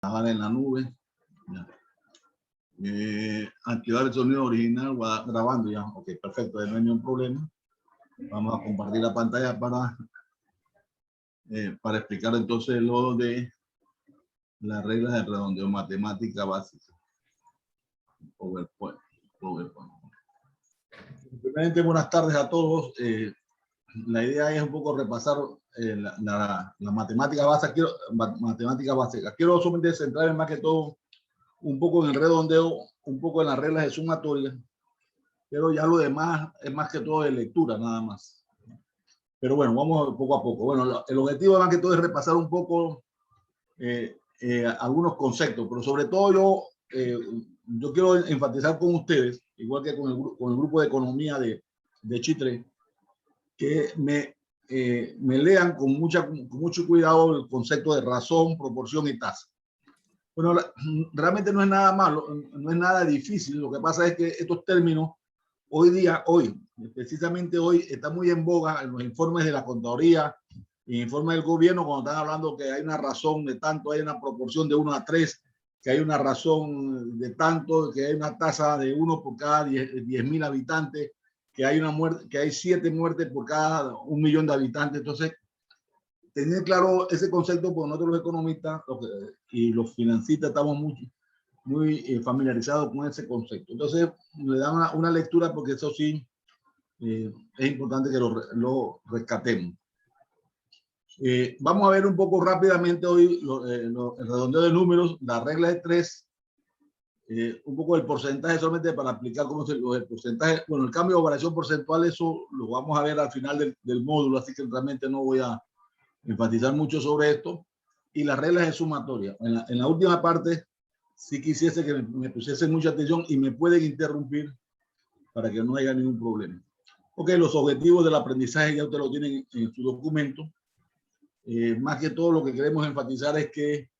trabajar en la nube. Activar el sonido original grabando ya. Ok, perfecto, no hay ningún problema. Vamos a compartir la pantalla para explicar entonces lo de las reglas de redondeo matemática básica. PowerPoint. Primeramente, buenas tardes a todos. La idea es un poco repasar la matemática básica. Quiero solamente centrarme más que todo un poco en el redondeo, un poco en las reglas de sumatoria, pero ya lo demás es más que todo de lectura, nada más. Pero bueno, vamos poco a poco. Bueno, el objetivo más que todo es repasar un poco algunos conceptos, pero sobre todo yo quiero enfatizar con ustedes, igual que con el grupo de economía de Chitre, que me lean con mucho cuidado el concepto de razón, proporción y tasa. Bueno, realmente no es nada malo, no es nada difícil. Lo que pasa es que estos términos precisamente hoy, está muy en boga en los informes de la contaduría y informes del gobierno cuando están hablando que hay una razón de tanto, hay una proporción de 1 a 3, que hay una razón de tanto, que hay una tasa de 1 por cada 10.000 habitantes, que hay una muerte, que hay 7 muertes por cada 1 millón de habitantes. Entonces, tener claro ese concepto, porque nosotros los economistas y los financistas estamos muy familiarizados con ese concepto. Entonces, le dan una lectura porque eso sí es importante que lo rescatemos. Vamos a ver un poco rápidamente hoy el redondeo de números, la regla de 3, un poco el porcentaje solamente para explicar cómo es el porcentaje. Bueno, el cambio de variación porcentual, eso lo vamos a ver al final del módulo, así que realmente no voy a enfatizar mucho sobre esto. Y las reglas de sumatoria. En la última parte, sí quisiese que me pusiesen mucha atención y me pueden interrumpir para que no haya ningún problema. Ok, los objetivos del aprendizaje ya ustedes lo tienen en su documento. Más que todo lo que queremos enfatizar es que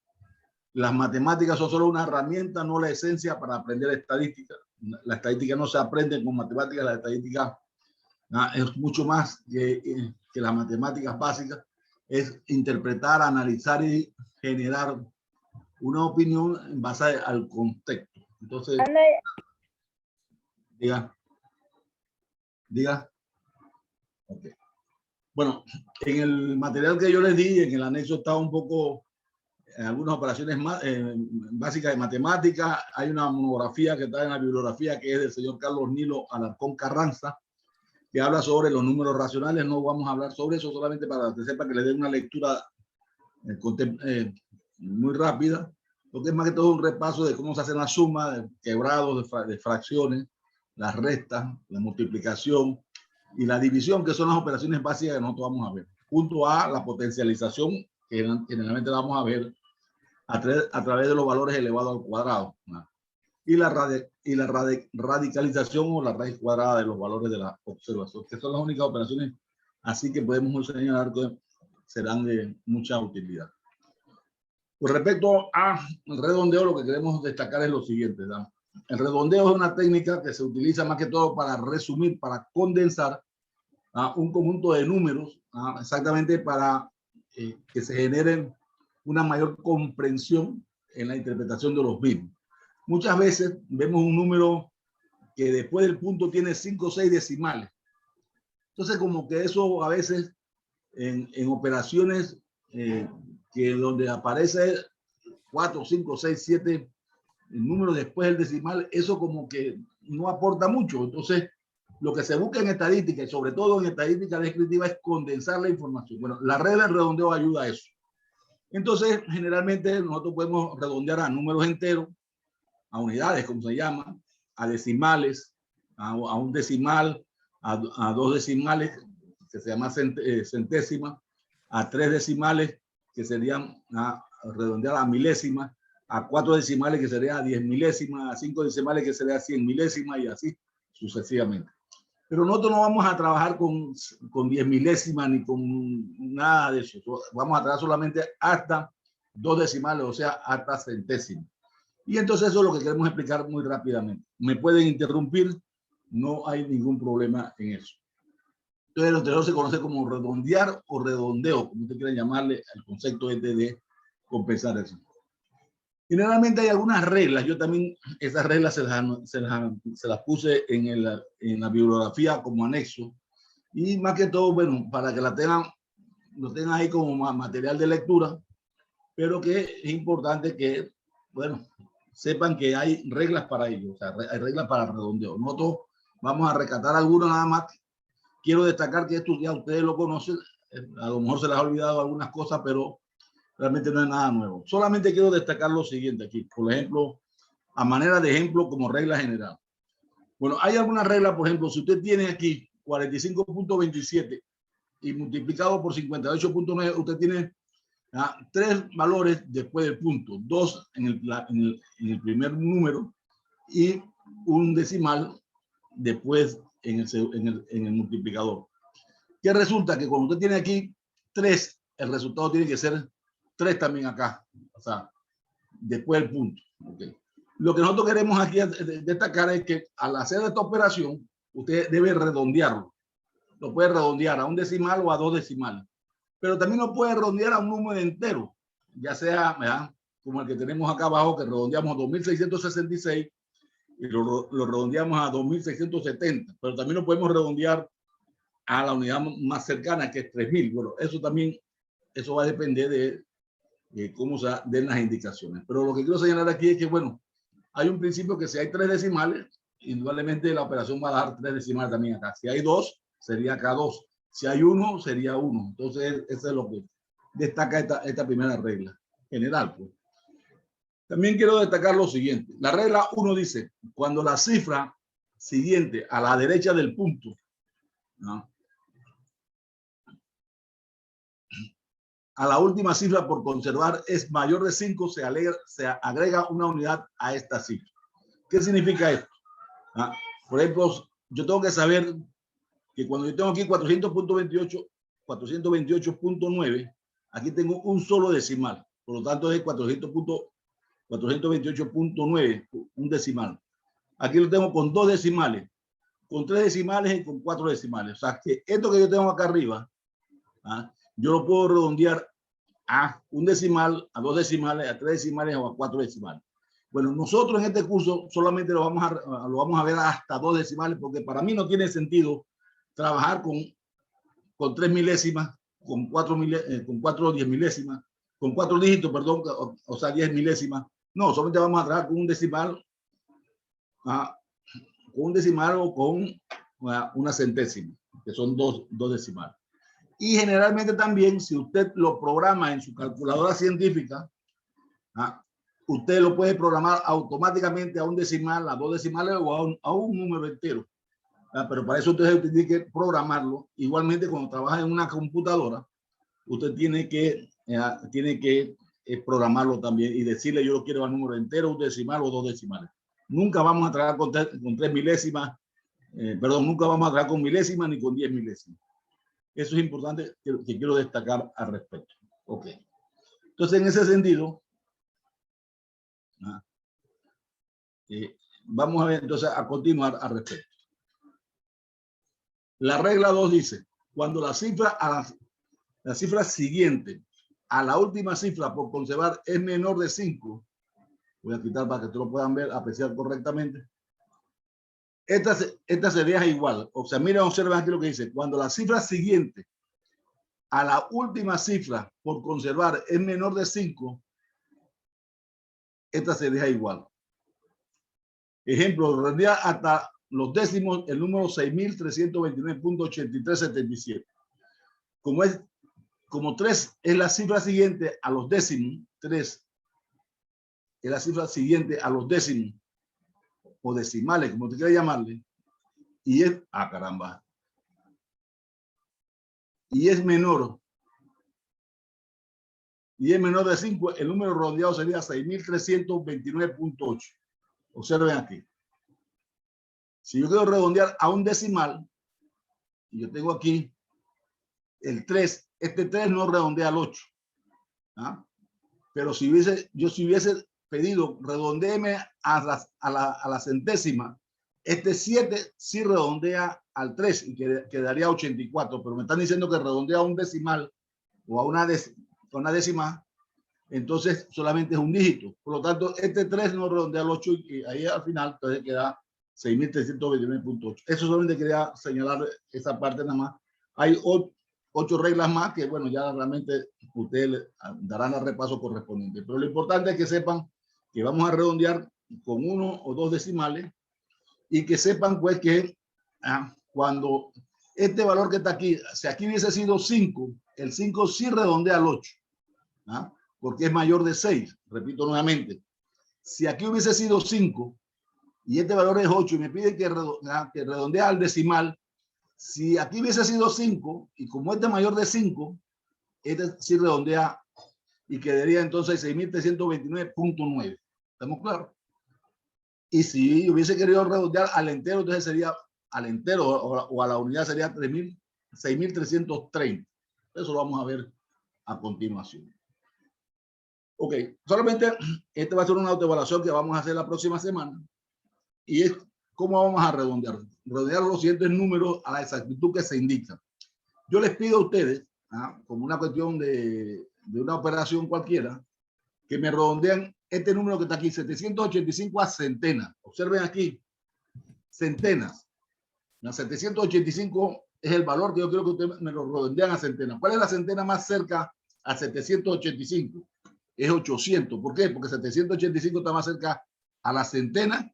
las matemáticas son solo una herramienta, no la esencia para aprender estadística. La estadística no se aprende con matemáticas, la estadística es mucho más que las matemáticas básicas. Es interpretar, analizar y generar una opinión en base al contexto. Entonces, diga. Okay. Bueno, en el material que yo les di, en el anexo está un poco algunas operaciones básicas de matemáticas. Hay una monografía que está en la bibliografía que es del señor Carlos Nilo Alarcón Carranza, que habla sobre los números racionales. No vamos a hablar sobre eso, solamente para que sepa que le dé una lectura muy rápida, porque es más que todo un repaso de cómo se hacen las sumas, de quebrados, de fracciones, las restas, la multiplicación y la división, que son las operaciones básicas que nosotros vamos a ver. Punto A, la potencialización, que generalmente la vamos a ver a través de los valores elevados al cuadrado, ¿no? Y la radicalización o la raíz cuadrada de los valores de la observación, que son las únicas operaciones así que podemos señalar que serán de mucha utilidad. Con respecto al redondeo, lo que queremos destacar es lo siguiente, ¿no? El redondeo es una técnica que se utiliza más que todo para resumir, para condensar un conjunto de números, exactamente para que se generen una mayor comprensión en la interpretación de los mismos. Muchas veces vemos un número que después del punto tiene 5 o 6 decimales. Entonces, como que eso a veces en operaciones que donde aparece 4, 5, 6, 7 números después del decimal, eso como que no aporta mucho. Entonces, lo que se busca en estadística, y sobre todo en estadística descriptiva, es condensar la información. Bueno, la regla del redondeo ayuda a eso. Entonces, generalmente nosotros podemos redondear a números enteros, a unidades, como se llama, a decimales, a un decimal, a 2 decimales, que se llama centésima, a 3 decimales, que serían a redondear a milésimas, a 4 decimales, que sería a 10 milésimas, a 5 decimales, que sería a 100 milésimas, y así sucesivamente. Pero nosotros no vamos a trabajar con 10 milésimas ni con nada de eso. Vamos a trabajar solamente hasta 2 decimales, o sea, hasta centésimas. Y entonces eso es lo que queremos explicar muy rápidamente. Me pueden interrumpir, no hay ningún problema en eso. Entonces, lo anterior se conoce como redondear o redondeo, como usted quiera llamarle, el concepto este de compensar eso. Generalmente hay algunas reglas. Yo también esas reglas se las puse en la bibliografía como anexo. Y más que todo, bueno, para que lo tengan ahí como material de lectura, pero que es importante que, bueno, sepan que hay reglas para ello, o sea, hay reglas para el redondeo. Nosotros vamos a rescatar algunas nada más. Quiero destacar que esto ya ustedes lo conocen, a lo mejor se les ha olvidado algunas cosas, pero realmente no es nada nuevo. Solamente quiero destacar lo siguiente aquí, por ejemplo, a manera de ejemplo como regla general. Bueno, hay algunas reglas, por ejemplo, si usted tiene aquí 45.27 y multiplicado por 58.9, usted tiene tres valores después del punto, dos en el primer número y un decimal después en el multiplicador. Que resulta que cuando usted tiene aquí 3, el resultado tiene que ser 3 también acá, o sea, después del punto. Okay. Lo que nosotros queremos aquí destacar es que al hacer esta operación, usted debe redondearlo. Lo puede redondear a un decimal o a 2 decimales. Pero también lo puede redondear a un número entero, ya sea, ¿verdad?, como el que tenemos acá abajo, que redondeamos a 2666 y lo redondeamos a 2670, pero también lo podemos redondear a la unidad más cercana, que es 3000. Bueno, eso va a depender de cómo se den las indicaciones. Pero lo que quiero señalar aquí es que, bueno, hay un principio que si hay 3 decimales, indudablemente la operación va a dar 3 decimales también acá. Si hay 2, sería acá 2. Si hay 1, sería 1. Entonces, eso es lo que destaca esta primera regla general. Pues. También quiero destacar lo siguiente. La regla 1 dice, cuando la cifra siguiente a la derecha del punto, ¿no?, a la última cifra por conservar es mayor de 5, se agrega una unidad a esta cifra. ¿Qué significa esto? Por ejemplo, yo tengo que saber que cuando yo tengo aquí 428.9, aquí tengo un solo decimal. Por lo tanto, es 428.9, un decimal. Aquí lo tengo con 2 decimales, con 3 decimales y con 4 decimales. O sea, que esto que yo tengo acá arriba, yo lo puedo redondear a un decimal, a 2 decimales, a 3 decimales o a 4 decimales. Bueno, nosotros en este curso solamente lo vamos a ver hasta 2 decimales, porque para mí no tiene sentido trabajar con 3 milésimas, con 4 10 milésimas, con 4 dígitos, perdón, o sea, 10 milésimas. No, solamente vamos a trabajar con un decimal, o con una centésima, que son dos decimales. Y generalmente también, si usted lo programa en su calculadora científica, usted lo puede programar automáticamente a un decimal, a 2 decimales o a un número entero. Pero para eso usted tiene que programarlo. Igualmente, cuando trabaja en una computadora, usted tiene que programarlo también y decirle, yo lo quiero a número entero, un decimal o 2 decimales. Nunca vamos a trabajar con 3 milésimas, nunca vamos a trabajar con milésimas ni con 10 milésimas. Eso es importante que quiero destacar al respecto. Ok. Entonces, en ese sentido, vamos a ver entonces a continuar al respecto. La regla 2 dice, cuando la cifra siguiente a la última cifra por conservar es menor de 5, voy a quitar para que ustedes lo puedan ver, apreciar correctamente. Esta se deja igual. O sea, miren, observen aquí lo que dice. Cuando la cifra siguiente a la última cifra por conservar es menor de 5, esta se deja igual. Ejemplo, redondea hasta los décimos el número 6.329.8377. Como 3 es la cifra siguiente a los décimos, 3 es la cifra siguiente a los décimos o decimales, como te quiera llamarle, y es, caramba, y es menor de 5, el número redondeado sería 6.329.8. Observen aquí. Si yo quiero redondear a un decimal, y yo tengo aquí el 3, este 3 no redondea al 8. Pero si hubiese pedido redondéeme a la centésima, este 7 sí redondea al 3 y quedaría 84, pero me están diciendo que redondea a un decimal o a una décima, entonces solamente es un dígito. Por lo tanto, este 3 no redondea al 8 y ahí al final entonces queda 6.329.8. Eso solamente quería señalar esa parte nada más. Hay 8 reglas más que, bueno, ya realmente ustedes darán el repaso correspondiente. Pero lo importante es que sepan que vamos a redondear con 1 o 2 decimales y que sepan pues que cuando este valor que está aquí, si aquí hubiese sido 5, el 5 sí redondea al 8, porque es mayor de 6. Repito nuevamente, si aquí hubiese sido 5 y este valor es 8 y me piden que redondee al decimal, si aquí hubiese sido 5 y como este es mayor de 5, este sí redondea y quedaría entonces 6.329.9. ¿Estamos claros? Y si hubiese querido redondear al entero, entonces sería al entero o a la unidad sería 6.330. Eso lo vamos a ver a continuación. Ok, solamente este va a ser una autoevaluación que vamos a hacer la próxima semana. Y es cómo vamos a redondear. Redondear los siguientes números a la exactitud que se indica. Yo les pido a ustedes, como una cuestión de una operación cualquiera, que me redondean este número que está aquí, 785 a centenas. Observen aquí, centenas. La 785 es el valor que yo quiero que ustedes me lo redondean a centenas. ¿Cuál es la centena más cerca a 785? Es 800. ¿Por qué? Porque 785 está más cerca a la centena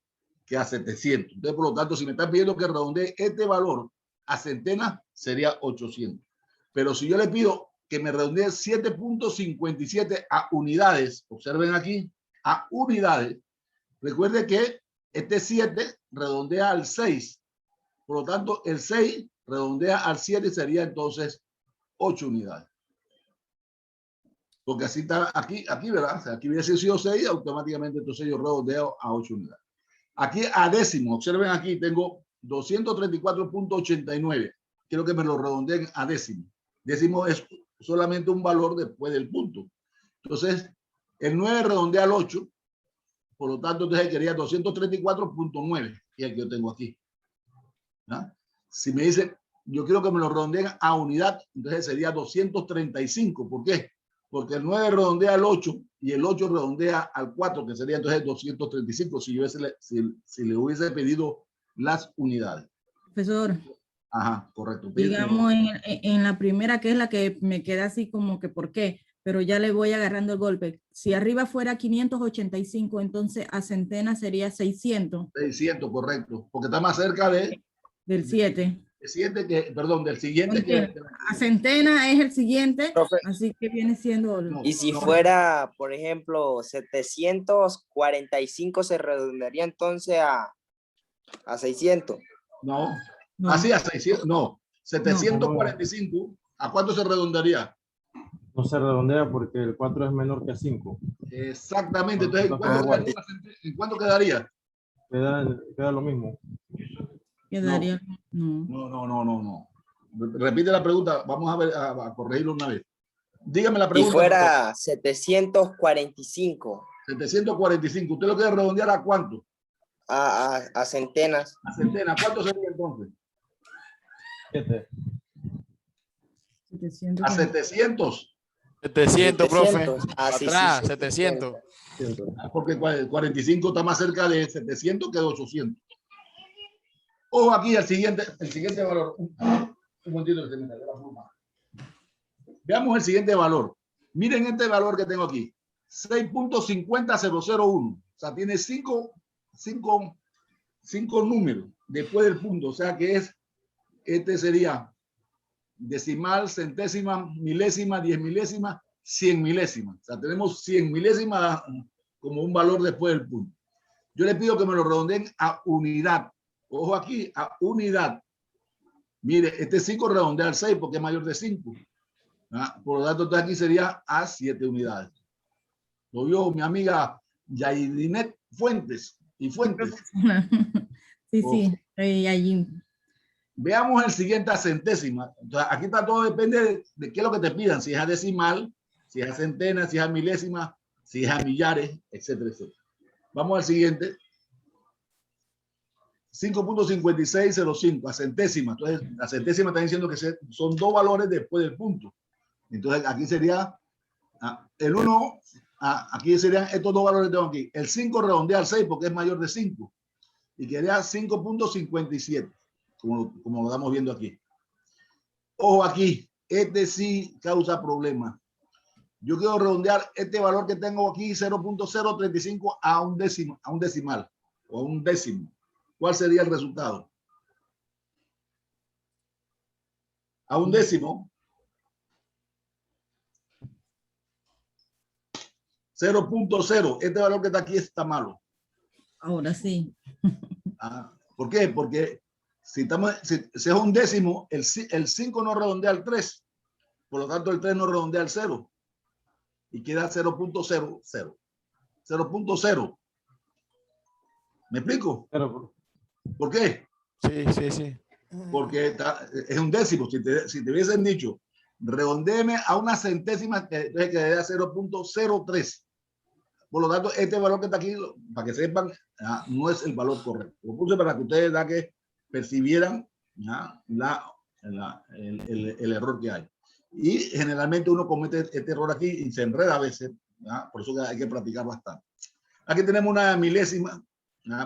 que a 700. Entonces, por lo tanto, si me están pidiendo que redondee este valor a centenas, sería 800. Pero si yo le pido que me redondee 7.57 a unidades, observen aquí, a unidades, recuerde que este 7 redondea al 6. Por lo tanto, el 6 redondea al 7 y sería entonces 8 unidades. Porque así está aquí, ¿verdad? O sea, aquí hubiese sido 6, automáticamente entonces yo redondeo a 8 unidades. Aquí a décimo, observen aquí, tengo 234.89. Quiero que me lo redondeen a décimo. Décimo es solamente un valor después del punto. Entonces, el 9 redondea al 8. Por lo tanto, entonces quería 234.9. Y el que yo tengo aquí. Si me dice, yo quiero que me lo redondeen a unidad, entonces sería 235. ¿Por qué? Porque el 9 redondea al 8 y el 8 redondea al 4, que sería entonces 235 si le hubiese pedido las unidades. Profesor. Ajá, correcto. Digamos en la primera, que es la que me queda así como que ¿por qué? Pero ya le voy agarrando el golpe. Si arriba fuera 585, entonces a centenas sería 600. 600, correcto. Porque está más cerca del 7. Del siguiente que a centena es el siguiente, profe, así que viene siendo... y si fuera, por ejemplo, 745 se redondearía entonces a 600. No. Así a 600, no. 745, ¿a cuánto se redondearía? No se redondea porque el 4 es menor que 5. Exactamente. Entonces, ¿en cuánto quedaría? Queda lo mismo. Quedaría... No. Repite la pregunta. Vamos a ver, a corregirlo una vez. Dígame la pregunta. Si fuera 745. 745. ¿Usted lo quiere redondear a cuánto? A centenas. A centenas. ¿Cuánto sería entonces? 7. A 700. 700, profe. Atrás, sí, 700. Porque 45 está más cerca de 700 que de 800. Ojo aquí el siguiente valor. Un momentito que se me salió la pluma. Veamos el siguiente valor. Miren este valor que tengo aquí. 6.50001. O sea, tiene 5 números después del punto. O sea que este sería decimal, centésima, milésima, 10 milésimas, 100 milésimas. O sea, tenemos 100 milésimas como un valor después del punto. Yo le pido que me lo redondeen a unidad. Ojo aquí, a unidad. Mire, este 5 redondea al 6 porque es mayor de 5. Por lo tanto, aquí sería a 7 unidades. Lo vio mi amiga Yaidinet Fuentes. Sí, allí. Veamos el siguiente a centésima. Entonces, aquí está todo, depende de qué es lo que te pidan. Si es a decimal, si es a centenas, si es a milésima, si es a millares, etcétera, etcétera. Vamos al siguiente. 5.5605 a centésima. Entonces, la centésima está diciendo que son 2 valores después del punto. Entonces, aquí sería el 1 aquí serían estos dos valores que tengo aquí. El 5 redondea al 6 porque es mayor de 5. Y quedaría 5.57, como lo estamos viendo aquí. Ojo aquí, este sí causa problemas. Yo quiero redondear este valor que tengo aquí, 0.035 a un decimal o a un décimo. ¿Cuál sería el resultado? A un décimo. 0.0. Este valor que está aquí está malo. Ahora sí. ¿Por qué? Porque si es un décimo, el 5 no redondea al 3. Por lo tanto, el 3 no redondea al 0. Y queda 0.00. 0.0. ¿Me explico? Pero, ¿Por qué? Sí. Porque es un décimo. Si te hubiesen dicho, redondéeme a una centésima, que quedaría 0.03. Por lo tanto, este valor que está aquí, para que sepan, no es el valor correcto. Lo puse para que ustedes que percibieran el error que hay. Y generalmente uno comete este error aquí y se enreda a veces. Por eso hay que practicar bastante. Aquí tenemos una milésima.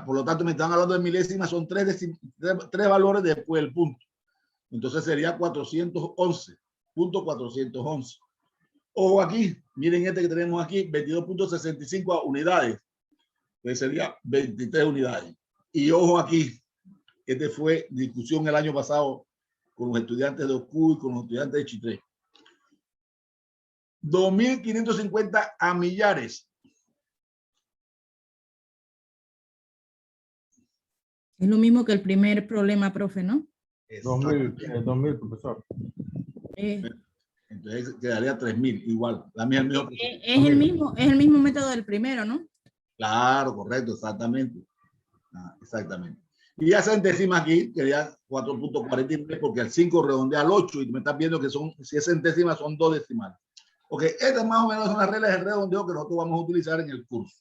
Por lo tanto, me están hablando de milésimas. Son tres valores después del punto. Entonces sería 411.411. Ojo aquí, miren este que tenemos aquí, 22.65 unidades, que sería 23 unidades. Y ojo aquí, este fue discusión el año pasado con los estudiantes de OCU y con los estudiantes de Chitré. 2.550 a millares. Es lo mismo que el primer problema, profe, ¿no? 2000, profesor. Entonces quedaría 3.000, igual. La misma es el mismo método del primero, ¿no? Claro, correcto, exactamente. Exactamente. Y ya centésimas aquí, quería 4.43 porque el 5 redondea al 8 y me estás viendo que son, si es centésima, son 2 decimales. Ok, estas más o menos son las reglas de redondeo que nosotros vamos a utilizar en el curso.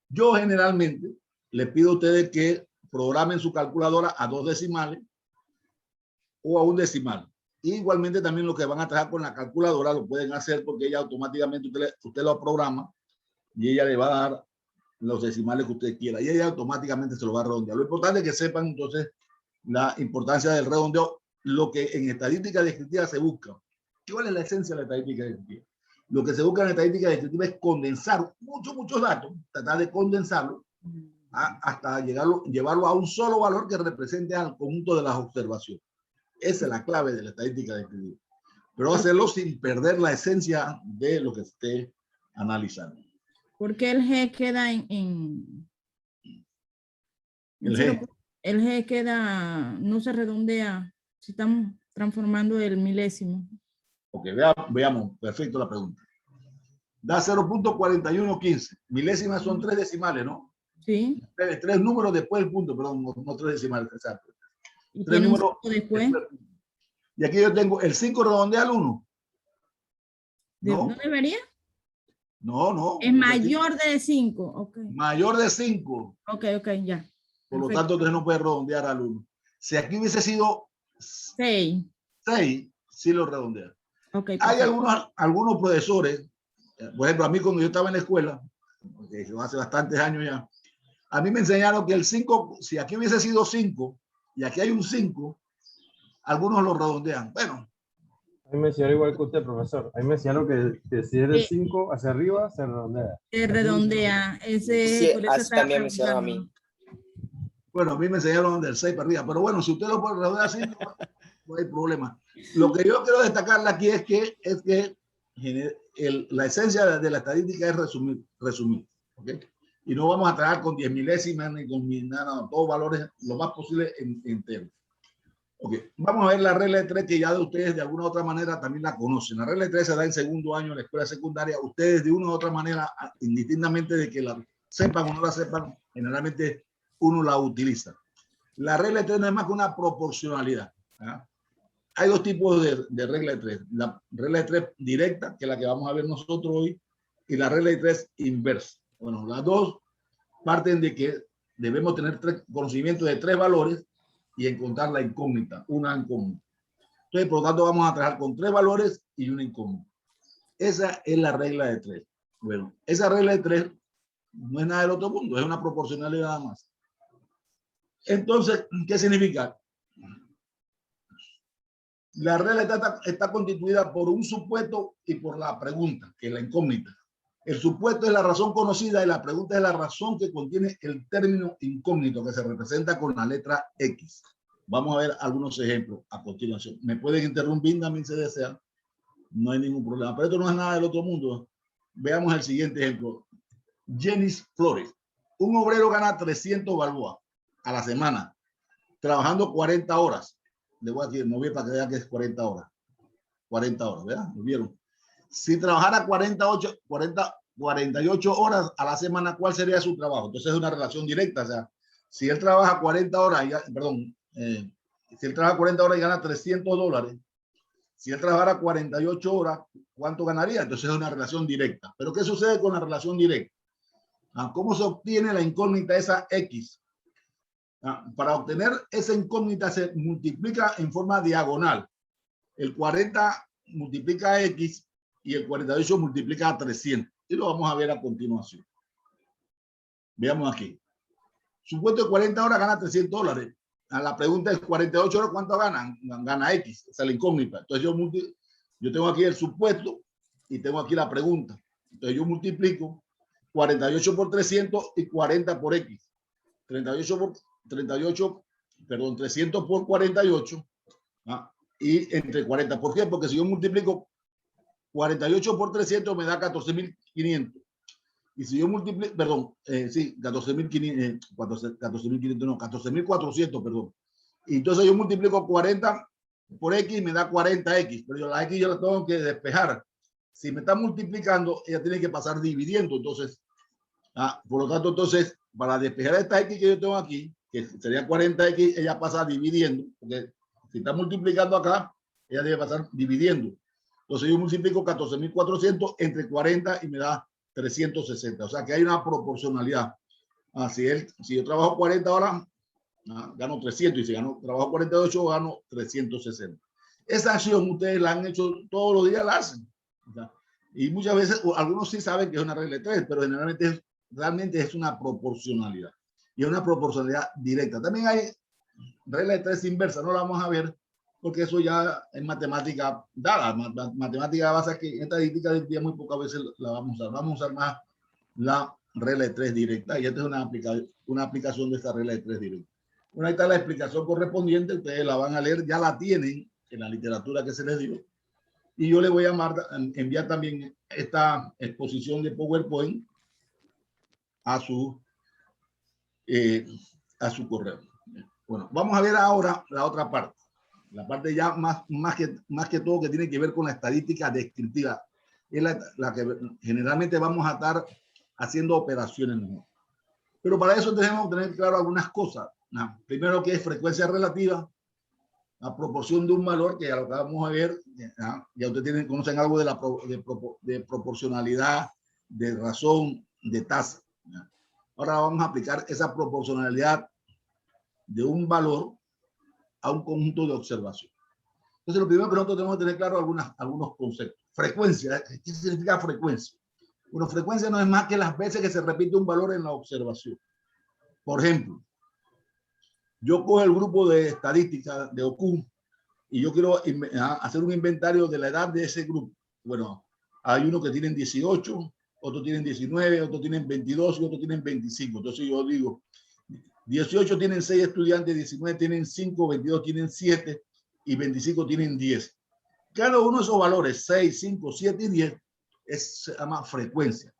Yo generalmente les pido a ustedes que programen su calculadora a 2 decimales o a 1 decimal. Y igualmente también lo que van a trabajar con la calculadora lo pueden hacer porque ella automáticamente usted lo programa y ella le va a dar los decimales que usted quiera y ella automáticamente se lo va a redondear. Lo importante es que sepan entonces la importancia del redondeo, lo que en estadística descriptiva se busca. ¿Cuál es la esencia de la estadística descriptiva? Lo que se busca en la estadística descriptiva es condensar muchos datos, tratar de condensarlo hasta llevarlo a un solo valor que represente al conjunto de las observaciones. Esa es la clave de la estadística descriptiva. Pero hacerlo sin perder la esencia de lo que esté analizando. ¿Por qué el G queda el G queda, no se redondea si estamos transformando el milésimo? Ok, veamos, perfecto la pregunta. Da 0.4115. Milésimas son 3 decimales, ¿no? Sí. 3 números después del punto, perdón, no 3 decimales, exacto. Y 3 tiene números un después. Y aquí yo tengo el 5 redondea al 1. ¿No debería? No. Es mayor de 5. Okay. Mayor de 5. Ok, ya. Por lo tanto, entonces no puede redondear al 1. Si aquí hubiese sido 6, sí lo redondea. Okay, hay algunos profesores, por ejemplo, a mí cuando yo estaba en la escuela, hace bastantes años ya, a mí me enseñaron que el 5, si aquí hubiese sido 5 y aquí hay un 5, algunos lo redondean. Bueno. A mí me enseñaron igual que usted, profesor. A mí me enseñaron que si es de 5 hacia arriba, se redondea. Se redondea. Sí, así también me enseñaron a mí. Bueno, a mí me enseñaron del 6 para arriba, pero bueno, si usted lo puede redondear así, no hay problema. Lo que yo quiero destacar aquí es que la esencia de la estadística es resumir, ¿okay? Y no vamos a trabajar con 10 milésimas ni con nada, todos valores lo más posible enteros. Okay. Vamos a ver la regla de 3 que ya de ustedes de alguna u otra manera también la conocen. La regla de 3 se da en segundo año en la escuela secundaria. Ustedes de una u otra manera, indistintamente de que la sepan o no la sepan, generalmente uno la utiliza. La regla de 3 no es más que una proporcionalidad. Hay dos tipos de regla de 3. La regla de 3 directa, que es la que vamos a ver nosotros hoy, y la regla de 3 inversa. Bueno, las dos parten de que debemos tener conocimiento de 3 valores y encontrar la incógnita, una incógnita. Entonces, por lo tanto, vamos a trabajar con 3 valores y una incógnita. Esa es la regla de 3. Bueno, esa regla de 3 no es nada del otro mundo, es una proporcionalidad nada más. Entonces, ¿qué significa? La regla está constituida por un supuesto y por la pregunta, que es la incógnita. El supuesto es la razón conocida y la pregunta es la razón que contiene el término incógnito que se representa con la letra X. Vamos a ver algunos ejemplos a continuación. Me pueden interrumpir también si desean. No hay ningún problema. Pero esto no es nada del otro mundo. Veamos el siguiente ejemplo. Jenis Flores. Un obrero gana 300 balboas a la semana, trabajando 40 horas. Le voy a mover para que vean que es 40 horas. 40 horas, ¿verdad? ¿Lo vieron? Si trabajara 48 horas a la semana, ¿cuál sería su trabajo? Entonces es una relación directa. O sea, si él trabaja 40 horas, si él trabaja 40 horas y gana $300, si él trabajara 48 horas, ¿cuánto ganaría? Entonces es una relación directa. Pero ¿qué sucede con la relación directa? ¿Cómo se obtiene la incógnita esa X? Para obtener esa incógnita se multiplica en forma diagonal. El 40 multiplica a X y el 48 multiplica a 300. Y lo vamos a ver a continuación. Veamos aquí. Supuesto que 40 horas gana $300. La pregunta es 48 horas, ¿cuánto ganan? Gana X, esa es la incógnita. Entonces yo tengo aquí el supuesto y tengo aquí la pregunta. Entonces yo multiplico 48 por 300 y 40 por X. 300 por 48 y entre 40. ¿Por qué? Porque si yo multiplico 48 por 300 me da 14.500. Y si yo multiplico, perdón, sí, 14.500, no, 14.400, perdón. Y entonces yo multiplico 40 por X y me da 40X, pero yo la X yo la tengo que despejar. Si me está multiplicando, ella tiene que pasar dividiendo. Entonces, por lo tanto, entonces, para despejar esta X que yo tengo aquí, que sería 40X, ella pasa dividiendo, porque si está multiplicando acá, ella debe pasar dividiendo. Entonces yo multiplico 14.400 entre 40 y me da 360. O sea que hay una proporcionalidad. Si yo trabajo 40 horas, gano 300. Y si trabajo 48, gano 360. Esa acción ustedes la han hecho todos los días, la hacen. Y muchas veces, algunos sí saben que es una regla de 3, pero generalmente realmente es una proporcionalidad. Y es una proporcionalidad directa. También hay regla de 3 inversa, no la vamos a ver, porque eso ya es matemática dada. Matemática base que en estadística del día muy pocas veces la vamos a usar. Vamos a usar más la regla de 3 directa. Y esta es una aplicación de esta regla de 3 directa. Bueno, ahí está la explicación correspondiente. Ustedes la van a leer, ya la tienen en la literatura que se les dio. Y yo le voy a enviar también esta exposición de PowerPoint a su correo. Bueno, vamos a ver ahora la otra parte. La parte ya más que todo que tiene que ver con la estadística descriptiva. Es la que generalmente vamos a estar haciendo operaciones mejor. Pero para eso tenemos que tener claro algunas cosas. Primero, que es frecuencia relativa, la proporción de un valor, que ya lo vamos a ver. Ya ustedes conocen algo de proporcionalidad, de razón, de tasa. Ahora vamos a aplicar esa proporcionalidad de un valor a un conjunto de observación. Entonces, lo primero que nosotros tenemos que tener claro algunos conceptos. Frecuencia, ¿qué significa frecuencia? Bueno, frecuencia no es más que las veces que se repite un valor en la observación. Por ejemplo, yo cojo el grupo de estadística de OCU y yo quiero hacer un inventario de la edad de ese grupo. Bueno, hay uno que tienen 18, otros tienen 19, otros tienen 22 y otros tienen 25. Entonces yo digo, 18 tienen 6 estudiantes, 19 tienen 5, 22 tienen 7 y 25 tienen 10. Cada uno de esos valores, 6, 5, 7 y 10, se llama frecuencia.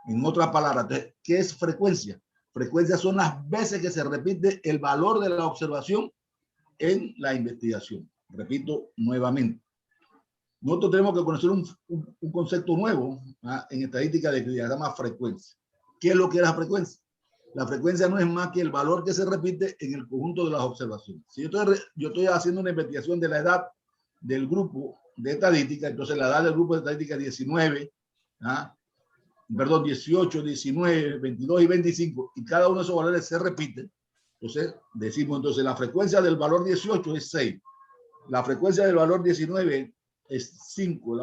En otras palabras, ¿qué es frecuencia? Frecuencia son las veces que se repite el valor de la observación en la investigación. Repito nuevamente. Nosotros tenemos que conocer un concepto nuevo en estadística de que se llama frecuencia. ¿Qué es lo que es la frecuencia? La frecuencia no es más que el valor que se repite en el conjunto de las observaciones. Si yo estoy haciendo una investigación de la edad del grupo de estadística, entonces la edad del grupo de estadística es 19, 18, 19, 22 y 25, y cada uno de esos valores se repite. Entonces decimos, entonces la frecuencia del valor 18 es 6. La frecuencia del valor 19 es 5,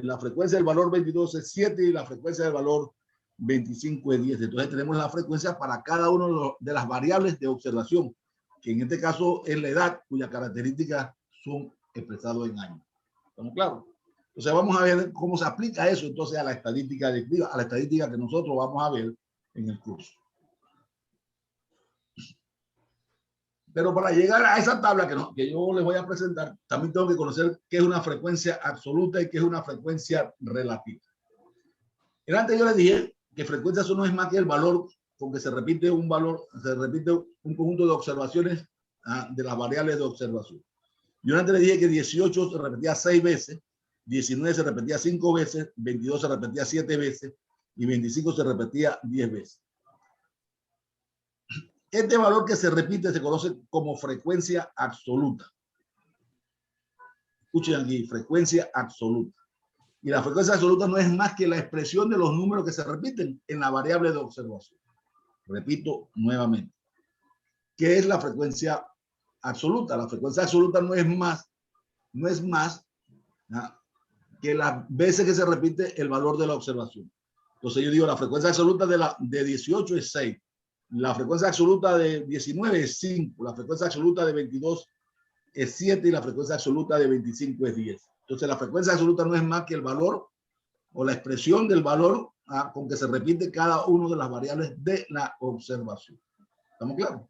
la frecuencia del valor 22 es 7 y la frecuencia del valor 25 es 10. Entonces tenemos la frecuencia para cada una de las variables de observación, que en este caso es la edad, cuyas características son expresadas en años. ¿Estamos claros? Entonces vamos a ver cómo se aplica eso entonces a la estadística directiva, a la estadística que nosotros vamos a ver en el curso. Pero para llegar a esa tabla que yo les voy a presentar, también tengo que conocer qué es una frecuencia absoluta y qué es una frecuencia relativa. Antes yo les dije que frecuencia no es más que el valor con que se repite un valor, se repite un conjunto de observaciones de las variables de observación. Yo antes les dije que 18 se repetía 6 veces, 19 se repetía 5 veces, 22 se repetía 7 veces y 25 se repetía 10 veces. Este valor que se repite se conoce como frecuencia absoluta. Escuchen aquí, frecuencia absoluta. Y la frecuencia absoluta no es más que la expresión de los números que se repiten en la variable de observación. Repito nuevamente. ¿Qué es la frecuencia absoluta? La frecuencia absoluta no es más ¿no? que las veces que se repite el valor de la observación. Entonces yo digo, la frecuencia absoluta de 18 es 6. La frecuencia absoluta de 19 es 5. La frecuencia absoluta de 22 es 7 y la frecuencia absoluta de 25 es 10. Entonces la frecuencia absoluta no es más que el valor o la expresión del valor con que se repite cada una de las variables de la observación. ¿Estamos claros?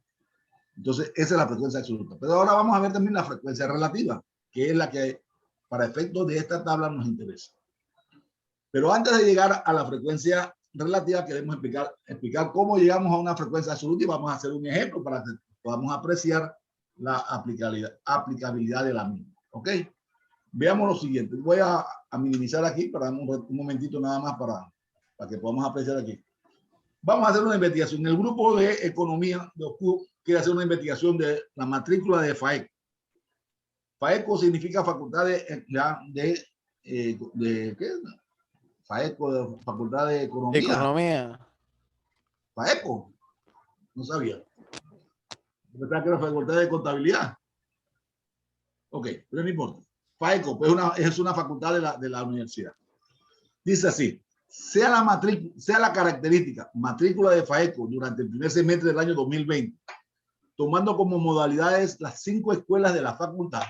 Entonces esa es la frecuencia absoluta. Pero ahora vamos a ver también la frecuencia relativa, que es la que para efectos de esta tabla nos interesa. Pero antes de llegar a la frecuencia relativa, queremos explicar cómo llegamos a una frecuencia absoluta y vamos a hacer un ejemplo para que podamos apreciar la aplicabilidad de la misma. ¿Ok? Veamos lo siguiente. Voy a minimizar aquí para un momentito nada más para que podamos apreciar aquí. Vamos a hacer una investigación. El grupo de economía de OSCU quiere hacer una investigación de la matrícula de FAECO. FAECO significa Facultad de ¿qué? FAECO, de Facultad de Economía. Economía. FAECO. No sabía. Pensaba que era Facultad de Contabilidad. Ok, pero no importa. FAECO pues es una facultad de la universidad. Dice así, sea la característica matrícula de FAECO durante el primer semestre del año 2020, tomando como modalidades las 5 escuelas de la facultad,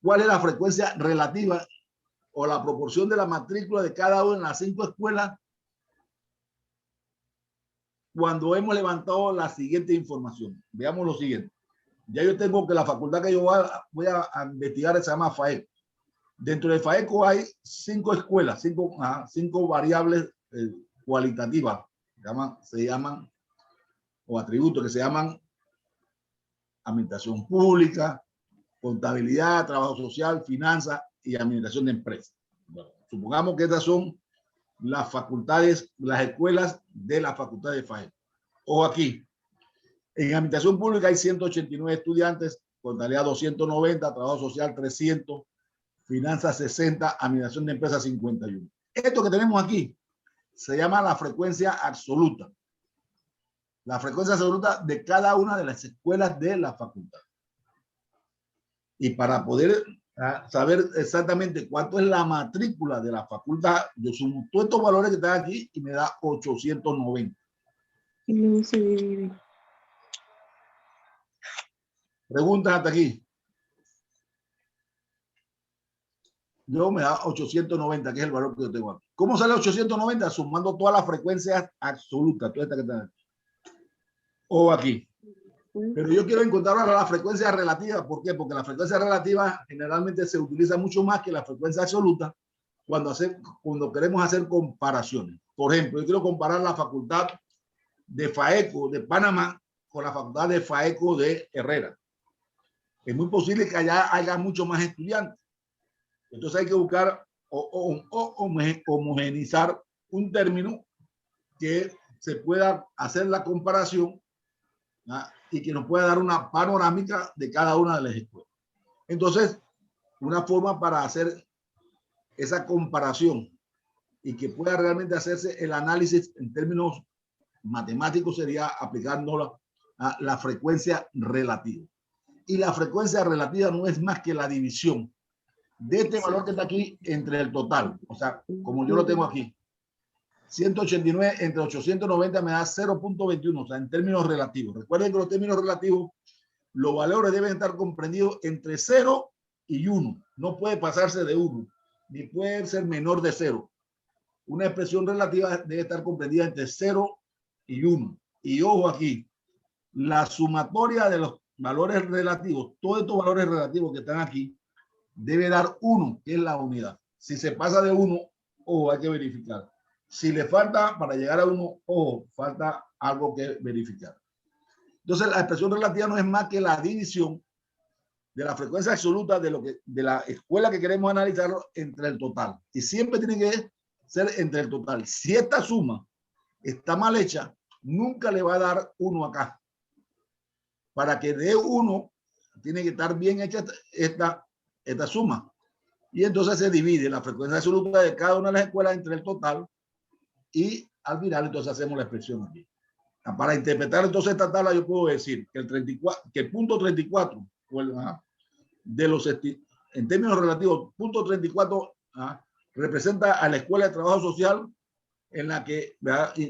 ¿cuál es la frecuencia relativa o la proporción de la matrícula de cada una de las 5 escuelas cuando hemos levantado la siguiente información? Veamos lo siguiente. Ya yo tengo que la facultad que yo voy a investigar se llama FAECO. Dentro de FAECO hay 5 escuelas, 5 variables cualitativas, se llaman, o atributos que se llaman administración pública, contabilidad, trabajo social, finanzas y administración de empresas. Bueno, supongamos que estas son las facultades, las escuelas de la facultad de FAECO. O aquí, en administración pública hay 189 estudiantes, contabilidad 290, trabajo social 300, finanzas 60, administración de empresas 51. Esto que tenemos aquí se llama la frecuencia absoluta. La frecuencia absoluta de cada una de las escuelas de la facultad. Y para poder saber exactamente cuánto es la matrícula de la facultad, yo sumo todos estos valores que están aquí y me da 890. Y luego se divide. Preguntas hasta aquí. Yo me da 890, que es el valor que yo tengo aquí. ¿Cómo sale 890? Sumando todas las frecuencias absolutas, todas estas que están aquí. O aquí. Pero yo quiero encontrar ahora la frecuencia relativa. ¿Por qué? Porque la frecuencia relativa generalmente se utiliza mucho más que la frecuencia absoluta cuando queremos hacer comparaciones. Por ejemplo, yo quiero comparar la facultad de FAECO de Panamá con la facultad de FAECO de Herrera. Es muy posible que allá haya mucho más estudiantes. Entonces hay que buscar homogeneizar un término que se pueda hacer la comparación y que nos pueda dar una panorámica de cada una de las escuelas. Entonces, una forma para hacer esa comparación y que pueda realmente hacerse el análisis en términos matemáticos sería aplicando la frecuencia relativa. y la frecuencia relativa no es más que la división de este valor que está aquí entre el total. O sea, como yo lo tengo aquí, 189 entre 890 me da 0.21, o sea, en términos relativos. Recuerden que los términos relativos, los valores deben estar comprendidos entre 0 y 1. No puede pasarse de 1, ni puede ser menor de 0. Una expresión relativa debe estar comprendida entre 0 y 1. Y ojo aquí, la sumatoria de los valores relativos, todos estos valores relativos que están aquí, debe dar 1, que es la unidad. Si se pasa de 1, ojo, hay que verificar. Si le falta para llegar a 1, ojo, falta algo que verificar. Entonces, la expresión relativa no es más que la división de la frecuencia absoluta de la escuela que queremos analizar entre el total. Y siempre tiene que ser entre el total. Si esta suma está mal hecha, nunca le va a dar 1 acá. Para que dé 1, tiene que estar bien hecha esta suma. Y entonces se divide la frecuencia absoluta de cada una de las escuelas entre el total y al final entonces hacemos la expresión aquí. Para interpretar entonces esta tabla yo puedo decir que el punto 34 de los, en términos relativos, punto 34 representa a la Escuela de Trabajo Social, en la que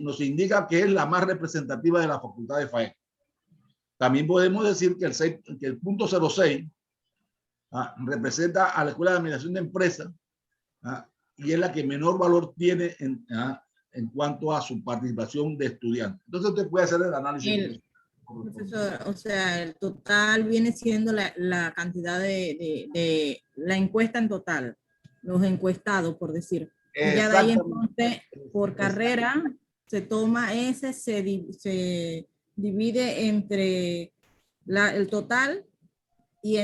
nos indica que es la más representativa de la Facultad de FAE. También podemos decir que el punto 06 representa a la Escuela de Administración de Empresas y es la que menor valor tiene en cuanto a su participación de estudiantes. Entonces usted puede hacer el análisis. Profesor, o sea, el total viene siendo la cantidad de la encuesta en total, los encuestados, por decir. Y ya de ahí entonces, por carrera, se toma ese, se divide entre el total y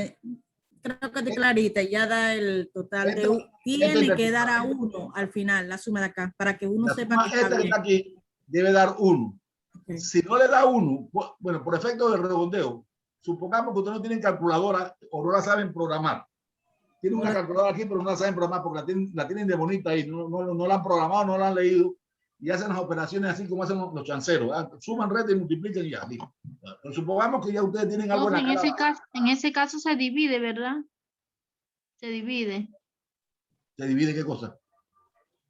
creo que te clarita, ya da el total tiene que dar a 1 al final, la suma de acá, para que uno sepa que está bien. Aquí debe dar 1. Okay. Si no le da 1, bueno, por efecto del redondeo, supongamos que ustedes no tienen calculadora o no la saben programar. Tienen una calculadora aquí, pero no la saben programar porque la tienen de bonita ahí, no la han programado, no la han leído y hacen las operaciones así como hacen los chanceros. Suman, resta y multiplican y ya. Pero supongamos que ya ustedes tienen algo en ese caso se divide, ¿verdad? Se divide. ¿Se divide qué cosa?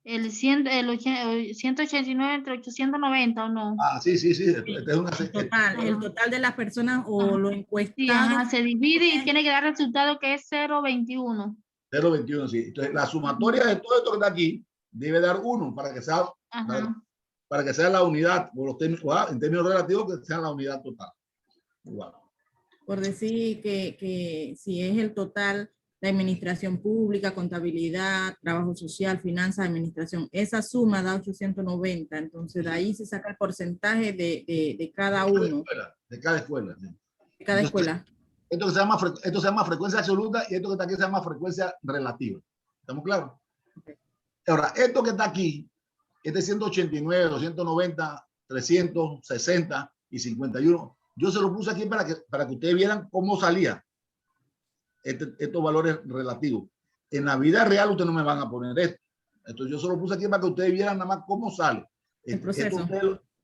El 189 entre 890 o no. Sí. El total de las personas o lo encuestado. Sí, se divide y tiene que dar resultado que es 0.21. 0.21, sí. Entonces, la sumatoria de todo esto que está aquí debe dar 1 para que sea, para que sea la unidad, por los términos, en términos relativos, que sea la unidad total. Igual. Por decir que si es el total de administración pública, contabilidad, trabajo social, finanzas, administración, esa suma da 890, entonces de ahí se saca el porcentaje de cada uno. De cada escuela. Sí. De cada escuela. Esto se llama frecuencia absoluta y esto que está aquí se llama frecuencia relativa. ¿Estamos claros? Okay. Ahora, esto que está aquí, este 189, 290, 360 y 51, yo se lo puse aquí para que ustedes vieran cómo salía estos valores relativos. En la vida real ustedes no me van a poner esto. Entonces yo se lo puse aquí para que ustedes vieran nada más cómo sale. El proceso.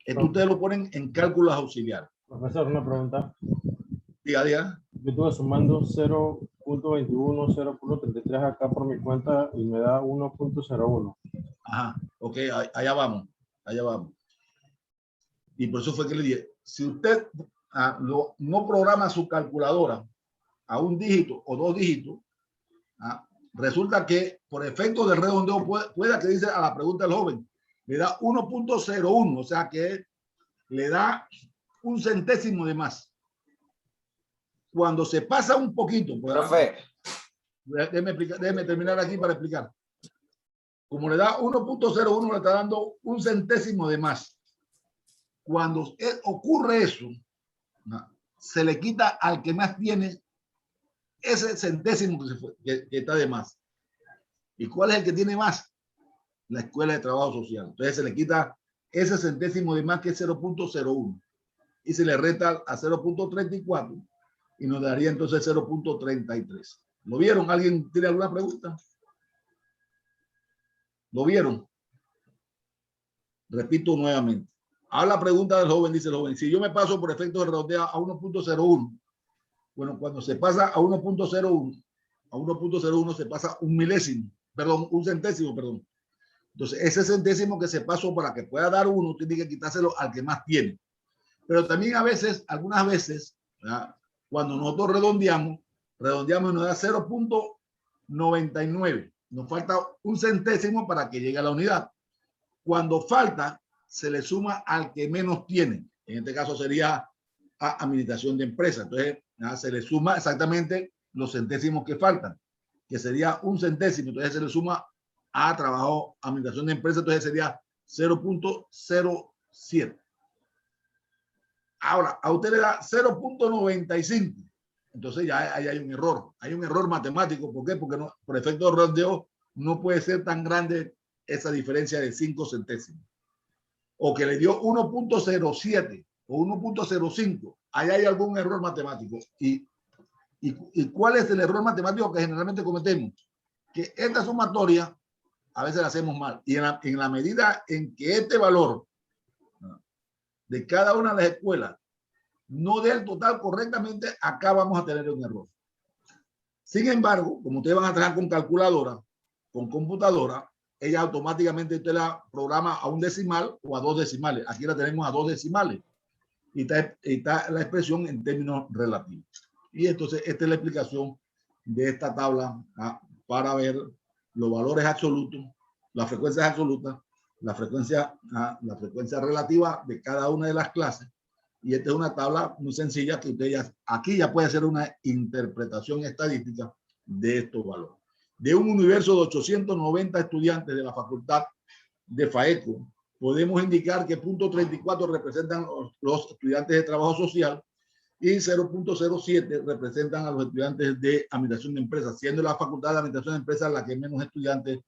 Esto ustedes lo ponen en cálculos auxiliares. Profesor, una pregunta. Diga. Yo estuve sumando 0.21, 0.33 acá por mi cuenta y me da 1.01. Ajá, ok, allá vamos. Y por eso fue que le dije, si usted no programa su calculadora a un dígito o 2 dígitos, resulta que por efecto del redondeo pueda que dice a la pregunta del joven, le da 1.01, o sea que le da 1 centésimo de más. Cuando se pasa un poquito, profe, déjeme terminar aquí para explicar. Como le da 1.01, le está dando 1 centésimo de más. Cuando ocurre eso, se le quita al que más tiene ese centésimo que está de más. ¿Y cuál es el que tiene más? La Escuela de Trabajo Social. Entonces se le quita ese centésimo de más, que es 0.01, y se le resta a 0.34 y nos daría entonces 0.33. ¿Lo vieron? ¿Alguien tiene alguna pregunta? ¿Lo vieron? Repito nuevamente. A la pregunta del joven, dice el joven, si yo me paso por efecto de redondeo a 1.01, Bueno, cuando se pasa a 1.01 se pasa un milésimo, perdón, un centésimo, perdón. Entonces, ese centésimo que se pasó para que pueda dar 1, tiene que quitárselo al que más tiene. Pero también a veces, algunas veces, ¿verdad? Cuando nosotros redondeamos y nos da 0.99. Nos falta un centésimo para que llegue a la unidad. Cuando falta, se le suma al que menos tiene. En este caso sería a administración de empresa. Entonces, se le suma exactamente los centésimos que faltan, que sería un centésimo. Entonces, se le suma a trabajo, administración de empresa. Entonces, sería 0.07. Ahora, a usted le da 0.95. Entonces, ya ahí hay un error. Hay un error matemático. ¿Por qué? Porque no, por efecto de redondeo no puede ser tan grande esa diferencia de 5 centésimos. O que le dio 1.07 o 1.05. Ahí hay algún error matemático. ¿Y cuál es el error matemático que generalmente cometemos? Que esta sumatoria a veces la hacemos mal. Y en la medida en que este valor de cada una de las escuelas no dé el total correctamente, acá vamos a tener un error. Sin embargo, como ustedes van a trabajar con calculadora, con computadora, ella automáticamente usted la programa a un decimal o a 2 decimales. Aquí la tenemos a 2 decimales. Y está la expresión en términos relativos. Y entonces esta es la explicación de esta tabla para ver los valores absolutos, las frecuencias absolutas, la frecuencia relativa de cada una de las clases. Y esta es una tabla muy sencilla que usted aquí ya puede hacer una interpretación estadística de estos valores. De un universo de 890 estudiantes de la Facultad de FAECO, podemos indicar que 0.34 representan los estudiantes de trabajo social y 0.07 representan a los estudiantes de administración de empresas, siendo la Facultad de Administración de Empresas la que menos estudiantes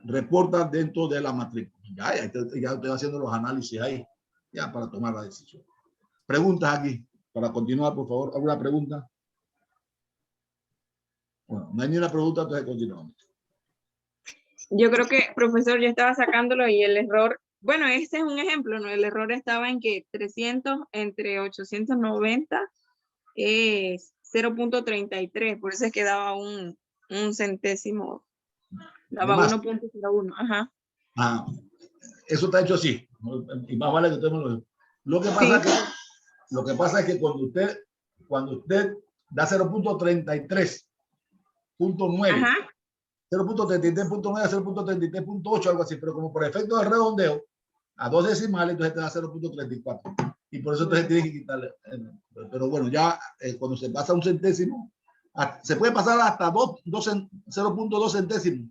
reporta dentro de la matrícula. Ya estoy haciendo los análisis ahí, ya para tomar la decisión. Preguntas aquí, para continuar, por favor. ¿Alguna pregunta? Bueno, no hay ni una pregunta, entonces continuamos. Yo creo que, profesor, yo estaba sacándolo y el error, bueno, este es un ejemplo, ¿no? El error estaba en que 300 entre 890 es 0.33, por eso es que daba un centésimo, daba 1.01, ajá. Eso está hecho así, y más vale que usted me lo diga. Lo que pasa es que cuando usted da 0.33.9, 0.33.9, 0.33.8, algo así, pero como por efecto de redondeo, a 2 decimales, entonces te da 0.34. Y por eso entonces tienes que quitarle. Pero bueno, ya cuando se pasa un centésimo, se puede pasar hasta 0.2 centésimos.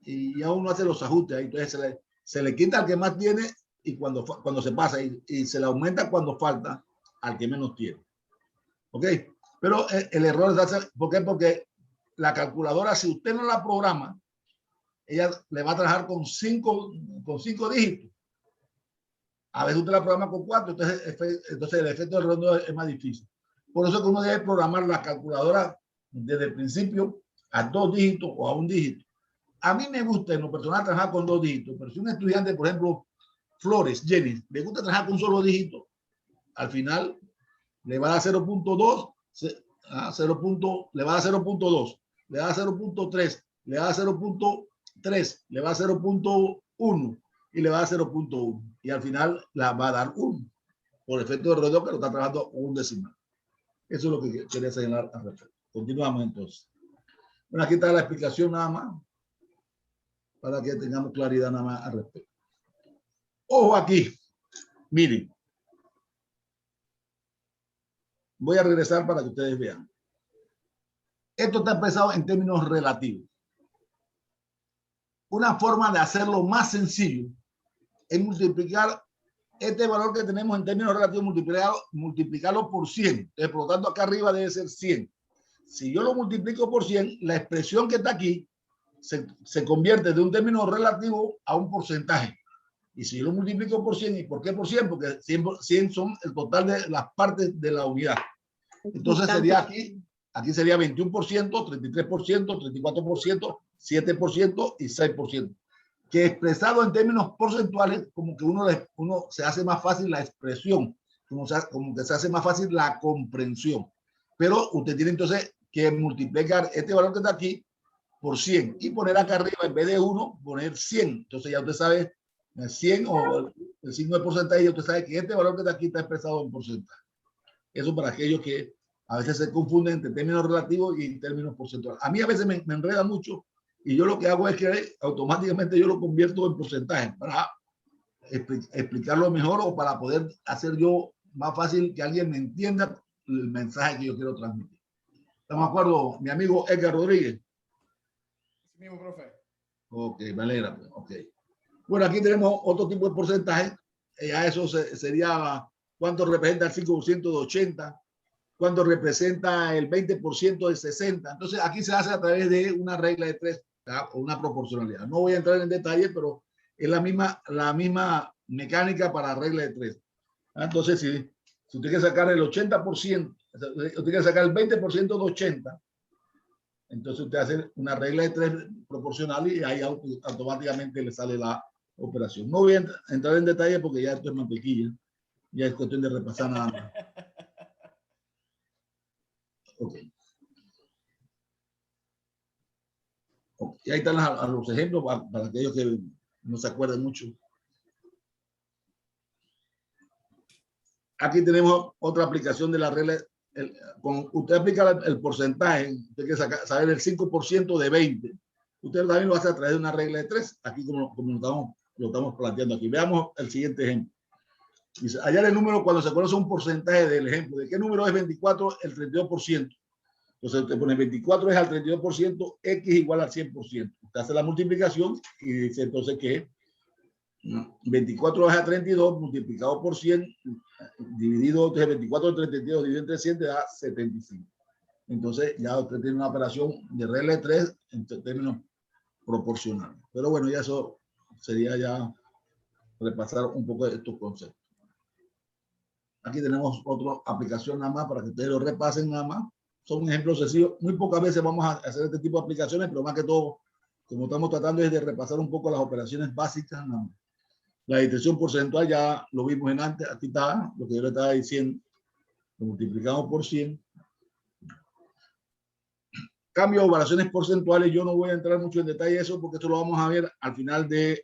Y ya uno hace los ajustes, ahí entonces se le quita al que más tiene y cuando se pasa y se le aumenta cuando falta al que menos tiene. ¿Ok? Pero el error es hacer, ¿por qué? Porque la calculadora, si usted no la programa, ella le va a trabajar con 5 dígitos. A veces usted la programa con 4, entonces el efecto del redondeo es más difícil. Por eso que uno debe programar la calculadora desde el principio a 2 dígitos o a 1 dígito. A mí me gusta en lo personal trabajar con 2 dígitos, pero si un estudiante, por ejemplo, Flores, Jenny, le gusta trabajar con un solo dígito, al final le va a dar 0.2, le va a dar 0.2, le da 0.3, le da 0.3, le va a 0.1 y le va a 0.1 y al final la va a dar 1 por efecto de redondeo que lo está trabajando un decimal. Eso es lo que quería señalar al respecto. Continuamos entonces. Bueno, aquí está la explicación nada más para que tengamos claridad nada más al respecto. Ojo aquí, miren. Voy a regresar para que ustedes vean. Esto está expresado en términos relativos. Una forma de hacerlo más sencillo es multiplicar este valor que tenemos en términos relativos, multiplicarlo por 100. Entonces, por lo tanto, acá arriba debe ser 100. Si yo lo multiplico por 100, la expresión que está aquí se convierte de un término relativo a un porcentaje. Y si yo lo multiplico por 100, ¿y por qué por 100? Porque 100 son el total de las partes de la unidad. Entonces sería aquí sería 21%, 33%, 34%, 7% y 6%. Que expresado en términos porcentuales, como que uno se hace más fácil la expresión. como que se hace más fácil la comprensión. Pero usted tiene entonces que multiplicar este valor que está aquí por 100 y poner acá arriba, en vez de 1, poner 100. Entonces ya usted sabe 100 o el signo de porcentaje, y usted sabe que este valor que está aquí está expresado en porcentaje. Eso para aquellos que a veces se confunden entre términos relativos y términos porcentuales. A mí a veces me enreda mucho y yo lo que hago es que automáticamente yo lo convierto en porcentaje para explicarlo mejor o para poder hacer yo más fácil que alguien me entienda el mensaje que yo quiero transmitir. ¿Estamos de acuerdo, mi amigo Edgar Rodríguez? Sí mismo, profe. Ok, me alegra. Ok. Bueno, aquí tenemos otro tipo de porcentaje. A eso sería cuánto representa el 5% de 80, cuánto representa el 20% de 60. Entonces, aquí se hace a través de una regla de 3 o una proporcionalidad. No voy a entrar en detalle, pero es la misma mecánica para regla de 3. Entonces, si usted quiere sacar el 80%, usted quiere sacar el 20% de 80, entonces usted hace una regla de 3 proporcional y ahí automáticamente le sale la operación. No voy a entrar en detalle porque ya esto es mantequilla. Ya es cuestión de repasar nada más. Ok. Y ahí están los ejemplos para aquellos que no se acuerdan mucho. Aquí tenemos otra aplicación de la regla. Usted aplica el porcentaje, usted quiere saber el 5% de 20. Usted también lo hace a través de una regla de 3, aquí como lo estamos planteando aquí. Veamos el siguiente ejemplo. Dice, hallar el número cuando se conoce un porcentaje del ejemplo. ¿De qué número es 24? El 32%. Entonces usted pone 24 es al 32%, X igual al 100%. Usted hace la multiplicación y dice entonces que 24 es a 32 multiplicado por 100 dividido entre 24 entre 32 dividido entre 100 te da 75. Entonces ya usted tiene una operación de regla de 3 en términos proporcionales. Pero bueno, ya eso sería ya repasar un poco de estos conceptos. Aquí tenemos otra aplicación nada más para que ustedes lo repasen nada más. Son ejemplos sencillos. Muy pocas veces vamos a hacer este tipo de aplicaciones, pero más que todo, como estamos tratando es de repasar un poco las operaciones básicas nada más. La distribución porcentual ya lo vimos en antes. Aquí está lo que yo le estaba diciendo. Lo multiplicamos por 100. Cambio de operaciones porcentuales. Yo no voy a entrar mucho en detalle de eso porque esto lo vamos a ver al final del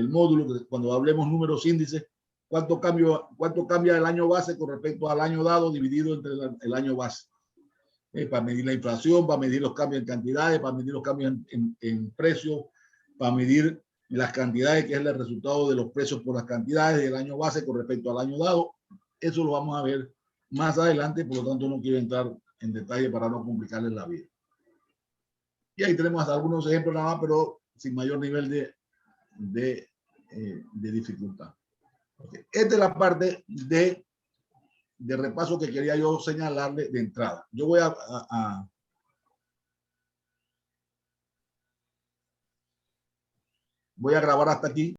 módulo, cuando hablemos números índices. ¿Cuánto cambia el año base con respecto al año dado dividido entre el año base? Para medir la inflación, para medir los cambios en cantidades, para medir los cambios en precios, para medir las cantidades, que es el resultado de los precios por las cantidades del año base con respecto al año dado. Eso lo vamos a ver más adelante, por lo tanto no quiero entrar en detalle para no complicarles la vida. Y ahí tenemos hasta algunos ejemplos nada más, pero sin mayor nivel de dificultad. Okay. Esta es la parte de repaso que quería yo señalarle de entrada. Yo voy a grabar hasta aquí.